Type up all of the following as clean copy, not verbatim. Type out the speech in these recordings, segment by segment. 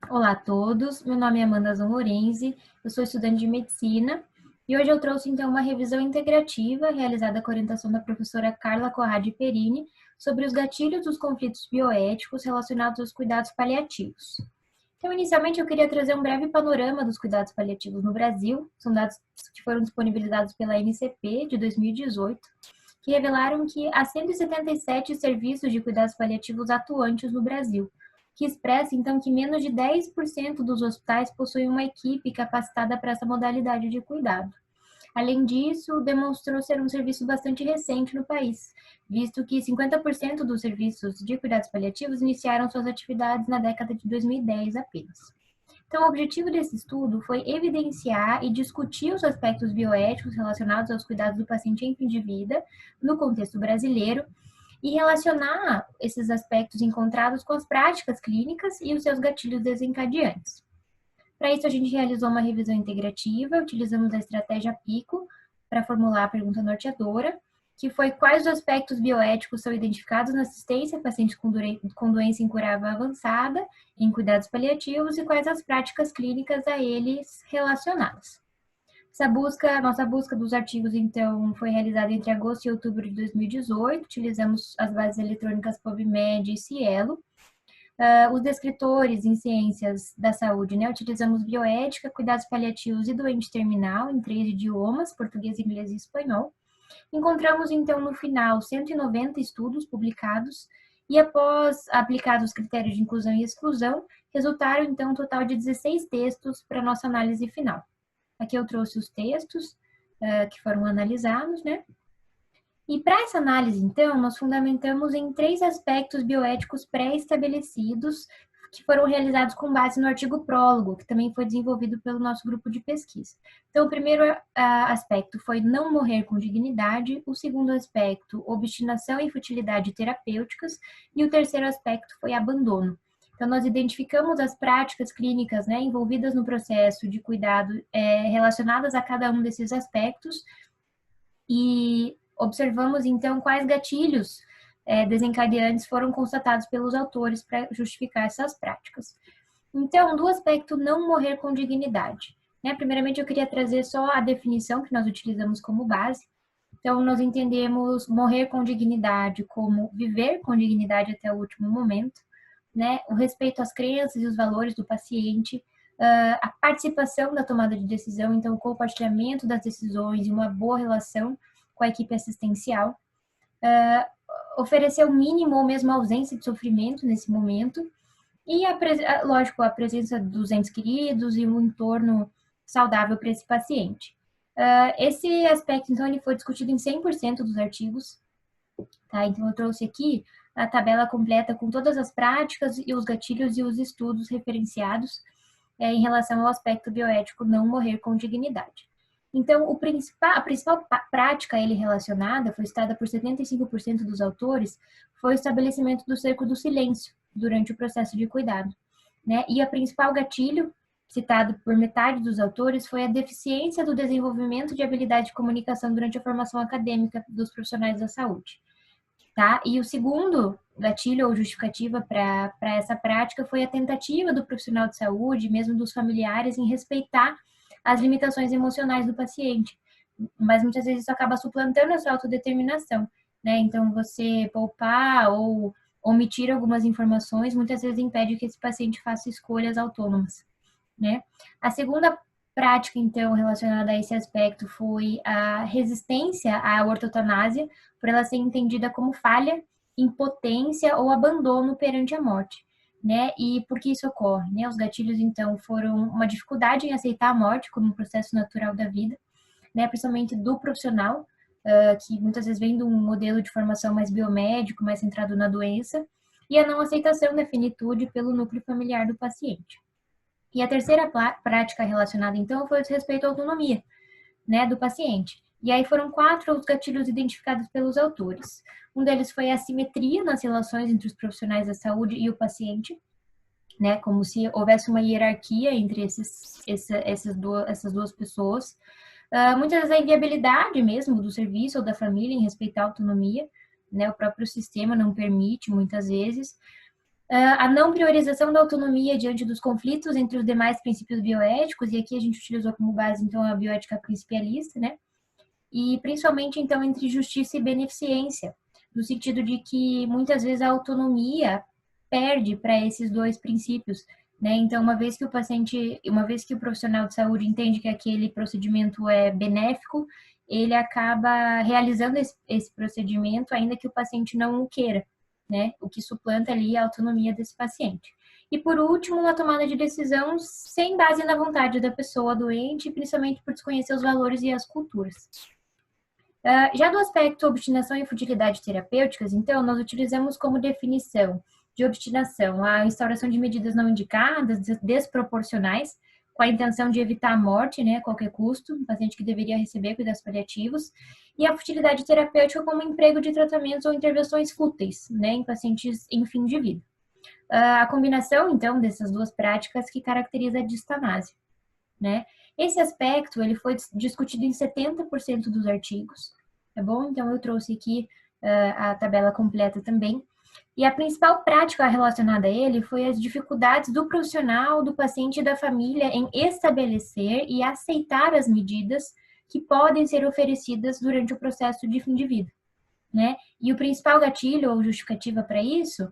Olá a todos, meu nome é Amanda Zonlorenzi, eu sou estudante de medicina e hoje eu trouxe então uma revisão integrativa realizada com a orientação da professora Carla Corradi Perini sobre os gatilhos dos conflitos bioéticos relacionados aos cuidados paliativos. Então, inicialmente, eu queria trazer um breve panorama dos cuidados paliativos no Brasil. São dados que foram disponibilizados pela NCP de 2018, que revelaram que há 177 serviços de cuidados paliativos atuantes no Brasil, que expressa, então, que menos de 10% dos hospitais possuem uma equipe capacitada para essa modalidade de cuidado. Além disso, demonstrou ser um serviço bastante recente no país, visto que 50% dos serviços de cuidados paliativos iniciaram suas atividades na década de 2010 apenas. Então, o objetivo desse estudo foi evidenciar e discutir os aspectos bioéticos relacionados aos cuidados do paciente em fim de vida no contexto brasileiro e relacionar esses aspectos encontrados com as práticas clínicas e os seus gatilhos desencadeantes. Para isso, a gente realizou uma revisão integrativa, utilizamos a estratégia PICO para formular a pergunta norteadora, que foi quais os aspectos bioéticos são identificados na assistência a pacientes com doença incurável avançada, em cuidados paliativos, e quais as práticas clínicas a eles relacionadas. Nossa busca dos artigos, então, foi realizada entre agosto e outubro de 2018, utilizamos as bases eletrônicas PubMed e Cielo. Os descritores em ciências da saúde, né? Utilizamos bioética, cuidados paliativos e doente terminal em 3 idiomas, português, inglês e espanhol. Encontramos, então, no final, 190 estudos publicados e, após aplicados os critérios de inclusão e exclusão, resultaram, então, um total de 16 textos para nossa análise final. Aqui eu trouxe os textos que foram analisados, né? E para essa análise, então, nós fundamentamos em 3 aspectos bioéticos pré-estabelecidos que foram realizados com base no artigo prólogo, que também foi desenvolvido pelo nosso grupo de pesquisa. Então, o primeiro aspecto foi não morrer com dignidade, o segundo aspecto, obstinação e futilidade terapêuticas, e o terceiro aspecto foi abandono. Então, nós identificamos as práticas clínicas, né, envolvidas no processo de cuidado relacionadas a cada um desses aspectos e observamos, então, quais gatilhos desencadeantes foram constatados pelos autores para justificar essas práticas. Então, do aspecto não morrer com dignidade, né? Primeiramente, eu queria trazer só a definição que nós utilizamos como base. Então, nós entendemos morrer com dignidade como viver com dignidade até o último momento, né? O respeito às crenças e os valores do paciente, a participação da tomada de decisão, então o compartilhamento das decisões e uma boa relação com a equipe assistencial, oferecer o mínimo ou mesmo a ausência de sofrimento nesse momento, e, lógico, a presença dos entes queridos e um entorno saudável para esse paciente. Esse aspecto, então, ele foi discutido em 100% dos artigos, tá? Então, eu trouxe aqui a tabela completa com todas as práticas e os gatilhos e os estudos referenciados em relação ao aspecto bioético não morrer com dignidade. Então, a principal prática a ele relacionada, foi citada por 75% dos autores, foi o estabelecimento do cerco do silêncio durante o processo de cuidado, né? E a principal gatilho, citado por metade dos autores, foi a deficiência do desenvolvimento de habilidade de comunicação durante a formação acadêmica dos profissionais da saúde, tá? E o segundo gatilho ou justificativa para essa prática foi a tentativa do profissional de saúde, mesmo dos familiares, em respeitar as limitações emocionais do paciente. Mas muitas vezes isso acaba suplantando a sua autodeterminação, né? Então, você poupar ou omitir algumas informações, muitas vezes impede que esse paciente faça escolhas autônomas, né? A segunda prática, então, relacionada a esse aspecto foi a resistência à ortotanásia, por ela ser entendida como falha, impotência ou abandono perante a morte, né? E por que isso ocorre, né? Os gatilhos, então, foram uma dificuldade em aceitar a morte como um processo natural da vida, né? Principalmente do profissional, que muitas vezes vem de um modelo de formação mais biomédico, mais centrado na doença, e a não aceitação da finitude pelo núcleo familiar do paciente. E a terceira prática relacionada, então, foi o respeito à autonomia, né, do paciente. E aí foram 4 os gatilhos identificados pelos autores. Um deles foi a assimetria nas relações entre os profissionais da saúde e o paciente, né, como se houvesse uma hierarquia entre essas duas pessoas. Muitas vezes a inviabilidade mesmo do serviço ou da família em respeitar a autonomia, né, o próprio sistema não permite muitas vezes. A não priorização da autonomia diante dos conflitos entre os demais princípios bioéticos, e aqui a gente utilizou como base, então, a bioética principialista, né? E principalmente, então, entre justiça e beneficência, no sentido de que muitas vezes a autonomia perde para esses dois princípios, né? Então, uma vez que o profissional de saúde entende que aquele procedimento é benéfico, ele acaba realizando esse procedimento, ainda que o paciente não o queira, né? O que suplanta ali a autonomia desse paciente. E por último, uma tomada de decisão sem base na vontade da pessoa doente, principalmente por desconhecer os valores e as culturas. Já do aspecto obstinação e futilidade terapêuticas, então, nós utilizamos como definição de obstinação a instauração de medidas não indicadas, desproporcionais, com a intenção de evitar a morte, né, a qualquer custo, um paciente que deveria receber cuidados paliativos, e a futilidade terapêutica como emprego de tratamentos ou intervenções fúteis, né, em pacientes em fim de vida. A combinação, então, dessas duas práticas que caracteriza a distanásia, né? Esse aspecto, ele foi discutido em 70% dos artigos, tá bom? Então, eu trouxe aqui a tabela completa também. E a principal prática relacionada a ele foi as dificuldades do profissional, do paciente e da família em estabelecer e aceitar as medidas que podem ser oferecidas durante o processo de fim de vida, né? E o principal gatilho ou justificativa para isso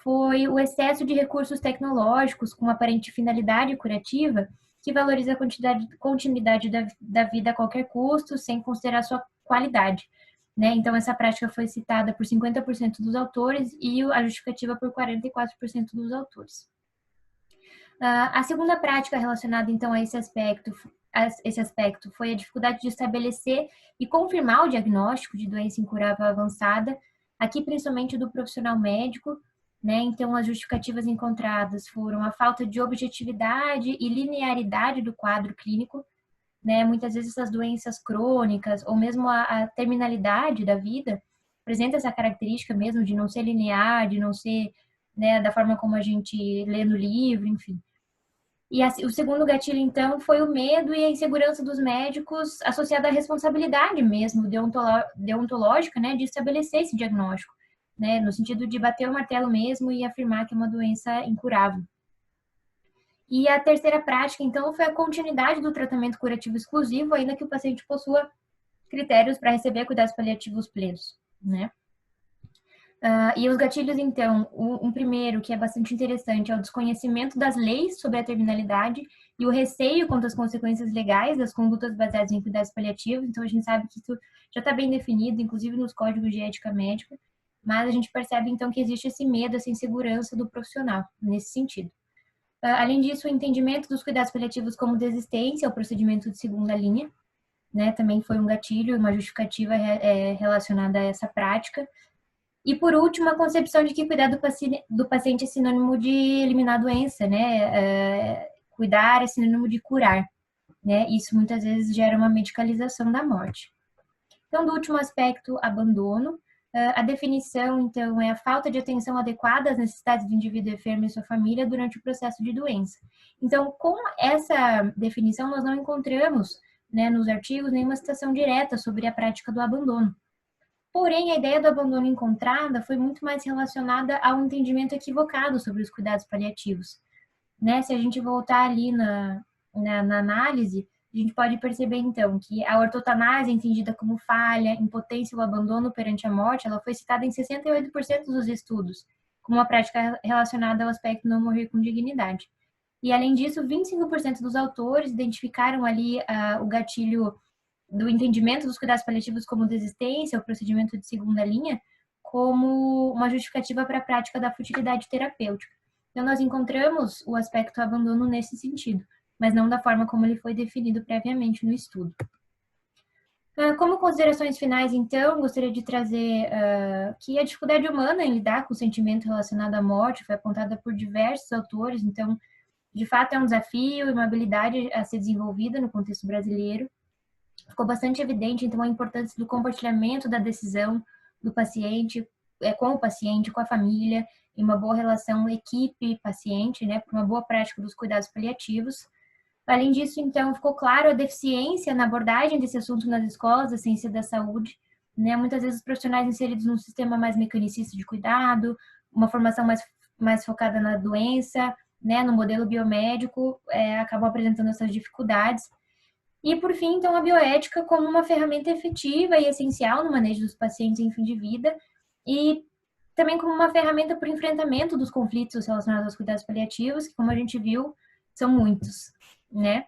foi o excesso de recursos tecnológicos com aparente finalidade curativa, que valoriza a continuidade da vida a qualquer custo, sem considerar sua qualidade. Né? Então, essa prática foi citada por 50% dos autores e a justificativa por 44% dos autores. A segunda prática relacionada, então, a esse aspecto foi a dificuldade de estabelecer e confirmar o diagnóstico de doença incurável avançada, aqui principalmente do profissional médico, né? Então, as justificativas encontradas foram a falta de objetividade e linearidade do quadro clínico, né? Muitas vezes essas doenças crônicas ou mesmo a terminalidade da vida apresenta essa característica mesmo de não ser linear, de não ser, né, da forma como a gente lê no livro, enfim. E o segundo gatilho, então, foi o medo e a insegurança dos médicos associada à responsabilidade mesmo deontológica, né, de estabelecer esse diagnóstico, né, no sentido de bater o martelo mesmo e afirmar que é uma doença incurável. E a terceira prática, então, foi a continuidade do tratamento curativo exclusivo, ainda que o paciente possua critérios para receber cuidados paliativos plenos, né. E os gatilhos, então, um primeiro que é bastante interessante é o desconhecimento das leis sobre a terminalidade e o receio quanto às consequências legais das condutas baseadas em cuidados paliativos. Então, a gente sabe que isso já está bem definido, inclusive nos códigos de ética médica, mas a gente percebe, então, que existe esse medo, essa insegurança do profissional nesse sentido. Além disso, o entendimento dos cuidados paliativos como desistência ao procedimento de segunda linha, né, também foi um gatilho, uma justificativa relacionada a essa prática. E, por último, a concepção de que cuidar do paciente é sinônimo de eliminar a doença, né? Cuidar é sinônimo de curar, né? Isso muitas vezes gera uma medicalização da morte. Então, do último aspecto, abandono. A definição, então, é a falta de atenção adequada às necessidades do indivíduo enfermo e sua família durante o processo de doença. Então, com essa definição, nós não encontramos, né, nos artigos nenhuma citação direta sobre a prática do abandono. Porém, a ideia do abandono encontrada foi muito mais relacionada ao entendimento equivocado sobre os cuidados paliativos. Né? Se a gente voltar ali na análise, a gente pode perceber, então, que a ortotanase, entendida como falha, impotência ou abandono perante a morte, ela foi citada em 68% dos estudos, como uma prática relacionada ao aspecto não morrer com dignidade. E, além disso, 25% dos autores identificaram ali o gatilho do entendimento dos cuidados paliativos como desistência, o procedimento de segunda linha, como uma justificativa para a prática da futilidade terapêutica. Então, nós encontramos o aspecto abandono nesse sentido, mas não da forma como ele foi definido previamente no estudo. Como considerações finais, então, gostaria de trazer que a dificuldade humana em lidar com o sentimento relacionado à morte foi apontada por diversos autores, então, de fato, é um desafio e uma habilidade a ser desenvolvida no contexto brasileiro. Ficou bastante evidente, então, a importância do compartilhamento da decisão do paciente, com o paciente, com a família, em uma boa relação equipe-paciente, né, para uma boa prática dos cuidados paliativos. Além disso, então, ficou claro a deficiência na abordagem desse assunto nas escolas da ciência da saúde, né, muitas vezes os profissionais inseridos num sistema mais mecanicista de cuidado, uma formação mais mais focada na doença, né, no modelo biomédico, acabam apresentando essas dificuldades. E, por fim, então, a bioética como uma ferramenta efetiva e essencial no manejo dos pacientes em fim de vida e também como uma ferramenta para o enfrentamento dos conflitos relacionados aos cuidados paliativos, que, como a gente viu, são muitos, né?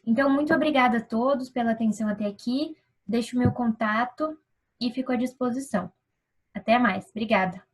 Então, muito obrigada a todos pela atenção até aqui. Deixo o meu contato e fico à disposição. Até mais. Obrigada.